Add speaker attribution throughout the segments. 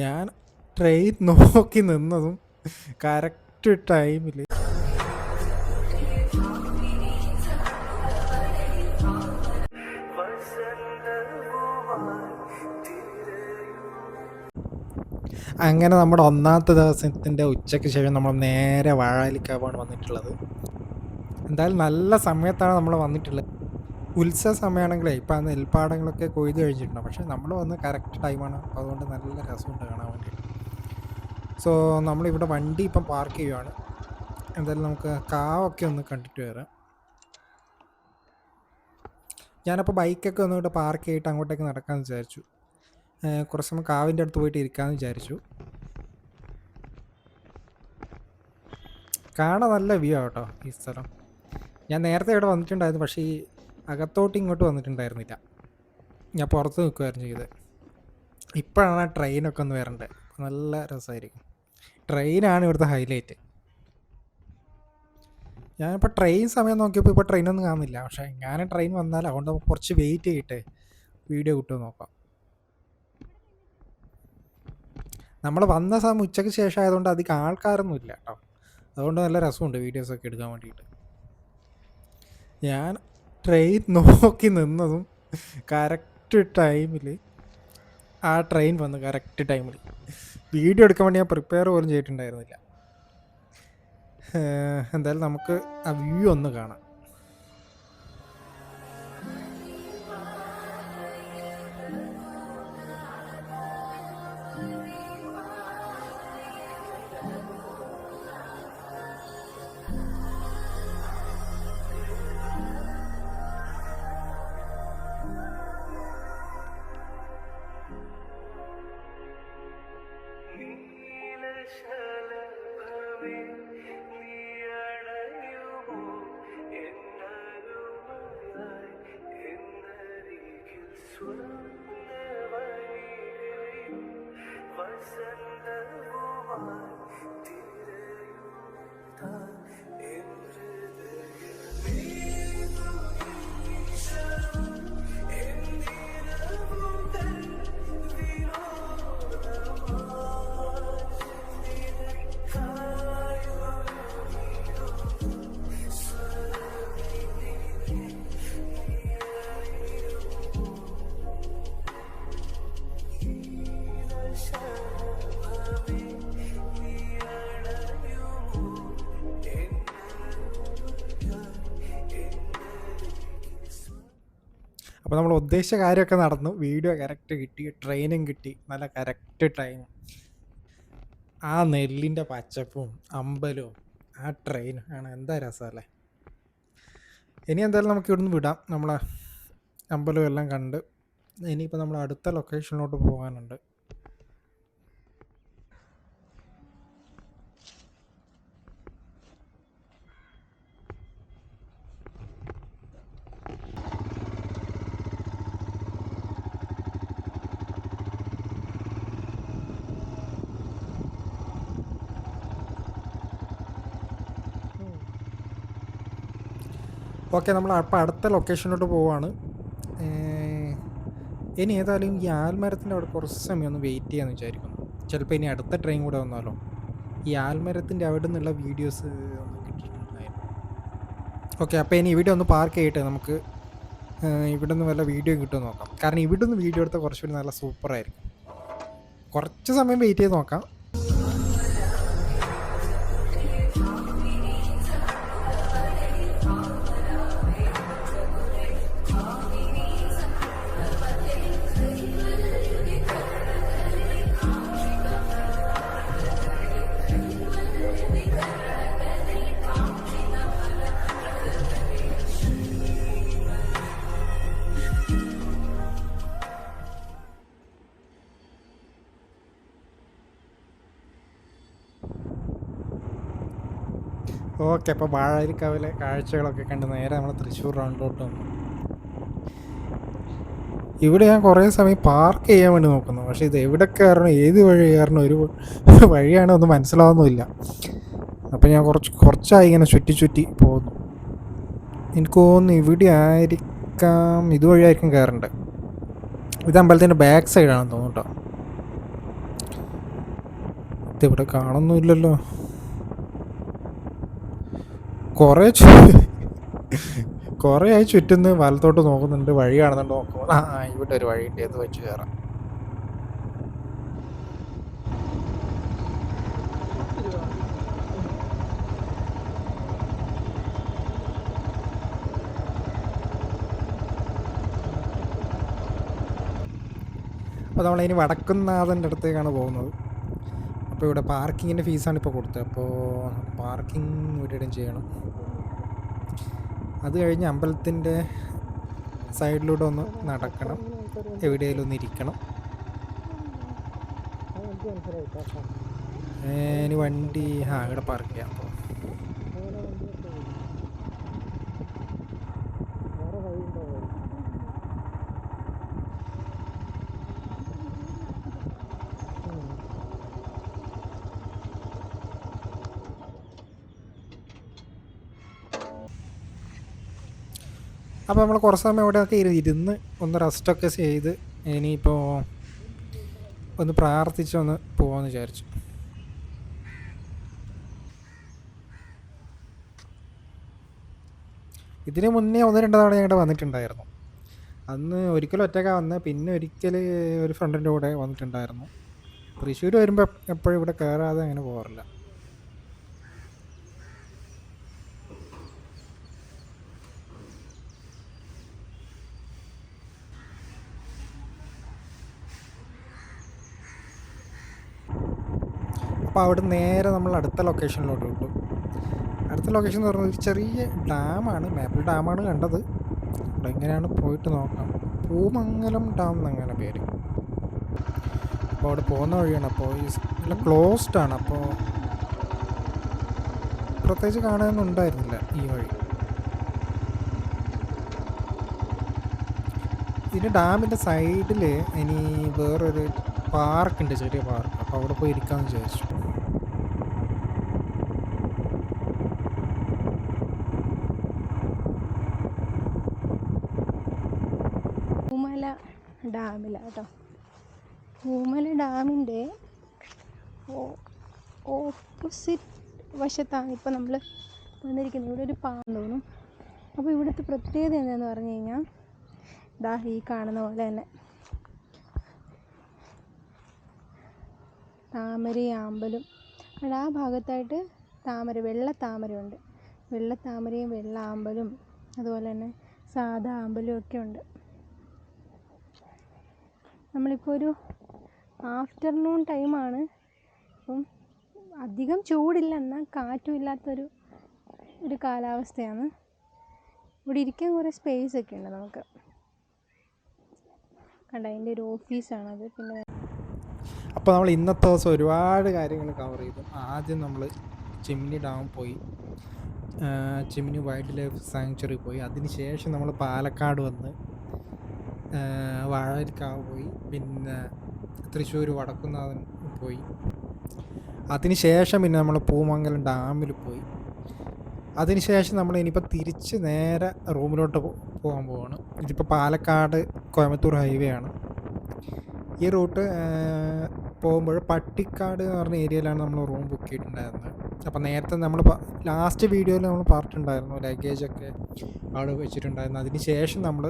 Speaker 1: ഞാൻ ട്രെയിൻ നോക്കി നിന്നതും കറക്റ്റ് ടൈമിൽ അങ്ങനെ നമ്മുടെ ഒന്നാമത്തെ ദിവസത്തിൻ്റെ ഉച്ചയ്ക്ക് ശേഷം നമ്മൾ നേരെ വാഴാലിക്കാവാണ് വന്നിട്ടുള്ളത്. എന്തായാലും നല്ല സമയത്താണ് നമ്മൾ വന്നിട്ടുള്ളത്. ഉത്സവ സമയമാണെങ്കിലേ ഇപ്പം ആ നെൽപ്പാടങ്ങളൊക്കെ കൊയ്ത് കഴിഞ്ഞിട്ടുണ്ട്. പക്ഷേ നമ്മൾ വന്ന് കറക്റ്റ് ടൈമാണ്. അപ്പോൾ അതുകൊണ്ട് നല്ല രസമുണ്ട് കാണാൻ വേണ്ടിയിട്ട്. സോ നമ്മളിവിടെ വണ്ടി ഇപ്പം പാർക്ക് ചെയ്യുവാണ്. എന്തായാലും നമുക്ക് കാവൊക്കെ ഒന്ന് കണ്ടിട്ട് വരാം. ഞാനപ്പോൾ ബൈക്കൊക്കെ ഒന്നുകൂടെ പാർക്ക് ചെയ്തിട്ട് അങ്ങോട്ടേക്ക് നടക്കാമെന്ന് വിചാരിച്ചു. കുറച്ച് സമയം കാവിൻ്റെ അടുത്ത് പോയിട്ട് ഇരിക്കാമെന്ന് വിചാരിച്ചു. കാണാൻ നല്ല വ്യൂ ആട്ടോ ഈ സ്ഥലം. ഞാൻ നേരത്തെ ഇവിടെ വന്നിട്ടുണ്ടായിരുന്നു, പക്ഷേ ഈ അകത്തോട്ട് ഇങ്ങോട്ട് വന്നിട്ടുണ്ടായിരുന്നില്ല. ഞാൻ പുറത്ത് നിൽക്കുമായിരുന്നു ചെയ്തത്. ഇപ്പോഴാണ് ആ ട്രെയിനൊക്കെ ഒന്ന് വരേണ്ടത്. നല്ല രസമായിരിക്കും. ട്രെയിനാണ് ഇവിടുത്തെ ഹൈലൈറ്റ്. ഞാനിപ്പോൾ ട്രെയിൻ സമയം നോക്കിയപ്പോൾ ഇപ്പോൾ ട്രെയിനൊന്നും കാണുന്നില്ല. പക്ഷേ ഞാൻ ട്രെയിൻ വന്നാൽ അതുകൊണ്ട് നമുക്ക് കുറച്ച് വെയിറ്റ് ചെയ്തിട്ട് വീഡിയോ കിട്ടുമെന്ന് നോക്കാം. നമ്മൾ വന്ന സമയം ഉച്ചയ്ക്ക് ശേഷം ആയതുകൊണ്ട് അധികം ആൾക്കാരൊന്നും ഇല്ല കേട്ടോ. അതുകൊണ്ട് നല്ല രസമുണ്ട് വീഡിയോസൊക്കെ എടുക്കാൻ വേണ്ടിയിട്ട്. ഞാൻ ട്രെയിൻ നോക്കി നിന്നതും കറക്റ്റ് ടൈമിൽ ആ ട്രെയിൻ വന്ന് കറക്റ്റ് ടൈമിൽ വീഡിയോ എടുക്കാൻ വേണ്ടി ഞാൻ പ്രിപ്പയർ പോലും ചെയ്തിട്ടുണ്ടായിരുന്നില്ല. എന്തായാലും നമുക്ക് ആ വ്യൂ ഒന്ന് കാണാം. അപ്പോൾ നമ്മൾ ഉദ്ദേശിച്ച കാര്യമൊക്കെ നടന്നു. വീഡിയോ കറക്റ്റ് കിട്ടി, ട്രെയിനും കിട്ടി, നല്ല കറക്റ്റ് ടൈം. ആ നെല്ലിൻ്റെ പച്ചപ്പും അമ്പലവും ആ ട്രെയിനും ആണ് എന്താ രസമല്ലേ. ഇനി എന്തായാലും നമുക്ക് ഇവിടുന്ന് വിടാം. നമ്മളെ അമ്പലവും എല്ലാം കണ്ട് ഇനിയിപ്പോൾ നമ്മൾ അടുത്ത ലൊക്കേഷനിലോട്ട് പോകാനുണ്ട്. ഓക്കെ, നമ്മൾ അപ്പോൾ അടുത്ത ലൊക്കേഷനിലോട്ട് പോവുകയാണ്. ഇനി ഏതായാലും ഈ ആൽമരത്തിൻ്റെ അവിടെ കുറച്ച് സമയം ഒന്ന് വെയിറ്റ് ചെയ്യാമെന്ന് വിചാരിക്കുന്നു. ചിലപ്പോൾ ഇനി അടുത്ത ട്രെയിൻ കൂടെ വന്നാലോ. ഈ ആൽമരത്തിൻ്റെ അവിടെ നിന്നുള്ള വീഡിയോസ് ഒന്നും കിട്ടിയിട്ടുണ്ടായിരുന്നു. ഓക്കെ, അപ്പോൾ ഇനി ഇവിടെ ഒന്ന് പാർക്ക് ചെയ്തിട്ട് നമുക്ക് ഇവിടെ നിന്ന് വല്ല വീഡിയോ കിട്ടുമെന്ന് നോക്കാം. കാരണം ഇവിടെ നിന്ന് വീഡിയോ എടുത്താൽ കുറച്ചുകൂടി നല്ല സൂപ്പറായിരിക്കും. കുറച്ച് സമയം വെയിറ്റ് ചെയ്ത് നോക്കാം. ഓക്കെ, അപ്പോൾ വാഴാലിക്കാവിലെ കാഴ്ചകളൊക്കെ കണ്ട് നേരെ നമ്മൾ തൃശ്ശൂർ റൗണ്ടിലോട്ട് വന്നു. ഇവിടെ ഞാൻ കുറേ സമയം പാർക്ക് ചെയ്യാൻ വേണ്ടി നോക്കുന്നു. പക്ഷേ ഇത് എവിടെ കയറണം, ഏത് വഴി കയറണം, ഒരു വഴിയാണോ ഒന്നും മനസ്സിലാവുന്നുമില്ല. അപ്പോൾ ഞാൻ കുറച്ചായി ഇങ്ങനെ ചുറ്റി പോകുന്നു. എനിക്ക് തോന്നുന്നു ഇവിടെ ആയിരിക്കാം, ഇതുവഴിയായിരിക്കും കയറേണ്ടത്. ഇത് അമ്പലത്തിൻ്റെ ബാക്ക് സൈഡാണെന്ന് തോന്നുന്നു കേട്ടോ. ഇതിവിടെ കാണുന്നില്ലല്ലോ. കുറേ ആയി ചുറ്റുന്ന് വലത്തോട്ട് നോക്കുന്നുണ്ട്, വഴി കാണുന്നുണ്ട്. നോക്കുമ്പോൾ ഇവിടെ ഒരു വഴിയുണ്ട്, അത് വെച്ച് കയറാം. അപ്പോൾ നമ്മളിനി വടക്കുംനാഥൻ്റെ അടുത്തേക്കാണ് പോകുന്നത്. അപ്പോൾ ഇവിടെ പാർക്കിങ്ങിൻ്റെ ഫീസാണ് ഇപ്പോൾ കൊടുത്തത്. അപ്പോൾ പാർക്കിംഗ് ഇവിടെയും ചെയ്യണം. അത് കഴിഞ്ഞ് അമ്പലത്തിൻ്റെ സൈഡിലൂടെ ഒന്ന് നടക്കണം, എവിടെയെങ്കിലും ഒന്ന് ഇരിക്കണം. ഇനി വണ്ടി ഇവിടെ പാർക്ക് ചെയ്യാം. അപ്പോൾ നമ്മൾ കുറച്ച് സമയം ഇവിടെയൊക്കെ ഇരുന്ന് ഒന്ന് റെസ്റ്റൊക്കെ ചെയ്ത് ഇനിയിപ്പോൾ ഒന്ന് പ്രാർത്ഥിച്ച് ഒന്ന് പോകാമെന്ന് വിചാരിച്ചു. ഇതിന് മുന്നേ 1-2 തവണ ഞങ്ങളുടെ വന്നിട്ടുണ്ടായിരുന്നു. അന്ന് ഒരിക്കലും ഒറ്റയ്ക്കാണ് വന്നത്, പിന്നെ ഒരിക്കൽ ഒരു ഫ്രണ്ടിൻ്റെ കൂടെ വന്നിട്ടുണ്ടായിരുന്നു. തൃശ്ശൂർ വരുമ്പോൾ എപ്പോഴും ഇവിടെ കയറാതെ അങ്ങനെ പോകാറില്ല. അപ്പോൾ അവിടെ നേരെ നമ്മൾ അടുത്ത ലൊക്കേഷനിലോട്ട് വിട്ടു. അടുത്ത ലൊക്കേഷൻ എന്ന് പറഞ്ഞാൽ ഒരു ചെറിയ ഡാമാണ്, മാപ്പിൾ ഡാമാണ് കണ്ടത്. അവിടെ എങ്ങനെയാണ് പോയിട്ട് നോക്കാം. പൂമംഗലം ഡാം എന്നങ്ങനെ പേര്. അപ്പോൾ അവിടെ പോകുന്ന വഴിയാണ്. അപ്പോൾ നല്ല ക്ലോസ്ഡ് ആണ്. അപ്പോൾ പ്രത്യേകിച്ച് കാണാനൊന്നും ഉണ്ടായിരുന്നില്ല ഈ വഴി. ഇതിൻ്റെ ഡാമിൻ്റെ സൈഡിൽ ഇനി വേറൊരു പാർക്കുണ്ട്, ചെറിയ പാർക്ക്. അപ്പോൾ അവിടെ പോയി ഇരിക്കാമെന്ന് വിചാരിച്ചു.
Speaker 2: പൂമല ഡാമിലാണ് കേട്ടോ. പൂമല ഡാമിൻ്റെ ഓപ്പോസിറ്റ് വശത്താണ് ഇപ്പോൾ നമ്മൾ വന്നിരിക്കുന്നത്. ഇവിടെ ഒരു പാലം തോന്നും. അപ്പോൾ ഇവിടുത്തെ പ്രത്യേകത എന്താണെന്ന് പറഞ്ഞു കഴിഞ്ഞാൽ ഈ കാണുന്ന പോലെ തന്നെ താമരയും ആമ്പലും. ആ ഭാഗത്തായിട്ട് വെള്ള താമരയുണ്ട്. വെള്ള താമരയും വെള്ള ആമ്പലും അതുപോലെ തന്നെ സാധാ ആമ്പലും ഒക്കെ ഉണ്ട്. നമ്മളിപ്പോൾ ഒരു ആഫ്റ്റർനൂൺ ടൈമാണ്. അപ്പം അധികം ചൂടില്ല, എന്നാൽ കാറ്റും ഇല്ലാത്തൊരു കാലാവസ്ഥയാണ്. ഇവിടെ ഇരിക്കാൻ കുറേ സ്പേസ് ഒക്കെ ഉണ്ട് നമുക്ക്. കണ്ട, അതിൻ്റെ ഒരു ഓഫീസാണത്. പിന്നെ
Speaker 1: അപ്പോൾ നമ്മൾ ഇന്നത്തെ ദിവസം ഒരുപാട് കാര്യങ്ങൾ കവർ ചെയ്തു. ആദ്യം നമ്മൾ ചിമ്മിനി ഡാം പോയി, ചിമ്മിനി വൈൽഡ് ലൈഫ് സാങ്ച്വറി പോയി. അതിന് ശേഷം നമ്മൾ പാലക്കാട് വന്ന് വാഴക്കാവ് പോയി, പിന്നെ തൃശ്ശൂർ വടക്കുംനാഥൻ പോയി. അതിന് ശേഷം പിന്നെ നമ്മൾ പൂമംഗലം ഡാമിൽ പോയി. അതിന് ശേഷം നമ്മൾ ഇനിയിപ്പോൾ തിരിച്ച് നേരെ റൂമിലോട്ട് പോകാൻ പോവാണ്. ഇതിപ്പോൾ പാലക്കാട് കോയമ്പത്തൂർ ഹൈവേ ആണ്. ഈ റൂട്ട് പോകുമ്പോൾ പട്ടിക്കാട് എന്ന് പറഞ്ഞ ഏരിയയിലാണ് നമ്മൾ റൂം ബുക്ക് ചെയ്തിട്ടുണ്ടായിരുന്നത്. അപ്പോൾ നേരത്തെ നമ്മൾ ലാസ്റ്റ് വീഡിയോയിൽ നമ്മൾ പറഞ്ഞിട്ടുണ്ടായിരുന്നു ലഗേജൊക്കെ അവിടെ വെച്ചിട്ടുണ്ടായിരുന്നു. അതിന് ശേഷം നമ്മൾ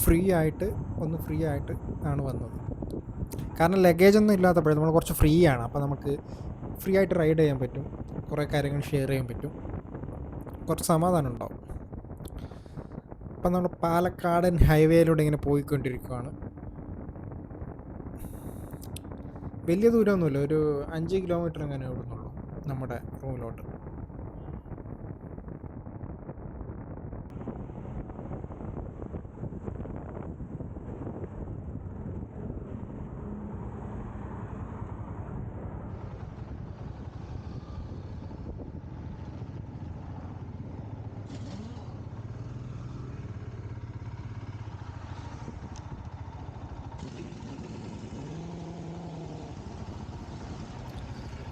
Speaker 1: ഫ്രീ ആയിട്ട് ആണ് വന്നത്. കാരണം ലഗേജൊന്നും ഇല്ലാത്തപ്പോഴേ നമ്മൾ കുറച്ച് ഫ്രീ ആണ്. അപ്പോൾ നമുക്ക് ഫ്രീ ആയിട്ട് റൈഡ് ചെയ്യാൻ പറ്റും, കുറേ കാര്യങ്ങൾ ഷെയർ ചെയ്യാൻ പറ്റും, കുറച്ച് സമാധാനം ഉണ്ടാവും. അപ്പം നമ്മൾ പാലക്കാടൻ ഹൈവേയിലൂടെ ഇങ്ങനെ പോയിക്കൊണ്ടിരിക്കുകയാണ്. വലിയ ദൂരമൊന്നുമില്ല, ഒരു 5 കിലോമീറ്റർ അങ്ങനെ ഓടുന്നുള്ളൂ നമ്മുടെ റൂമിലോട്ട്.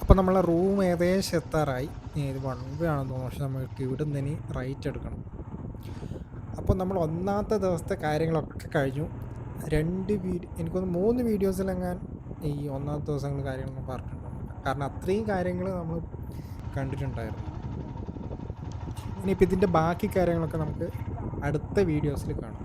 Speaker 1: അപ്പോൾ നമ്മളെ റൂം ഏകദേശം എത്താറായി. ഇത് 1 വേ ആണെന്ന് തോന്നുന്നു, പക്ഷെ നമുക്ക് ഇവിടെ നിന്ന് ഇനി റൈറ്റ് എടുക്കണം. അപ്പോൾ നമ്മൾ ഒന്നാമത്തെ ദിവസത്തെ കാര്യങ്ങളൊക്കെ കഴിഞ്ഞു. എനിക്കൊന്ന് 3 വീഡിയോസിലെങ്ങാൻ ഈ ഒന്നാമത്തെ ദിവസങ്ങൾ കാര്യങ്ങളൊന്നും പറഞ്ഞിട്ടുണ്ട്. കാരണം അത്രയും കാര്യങ്ങൾ നമ്മൾ കണ്ടിട്ടുണ്ടായിരുന്നു. ഇനിയിപ്പോൾ ഇതിൻ്റെ ബാക്കി കാര്യങ്ങളൊക്കെ നമുക്ക് അടുത്ത വീഡിയോസിൽ കാണാം.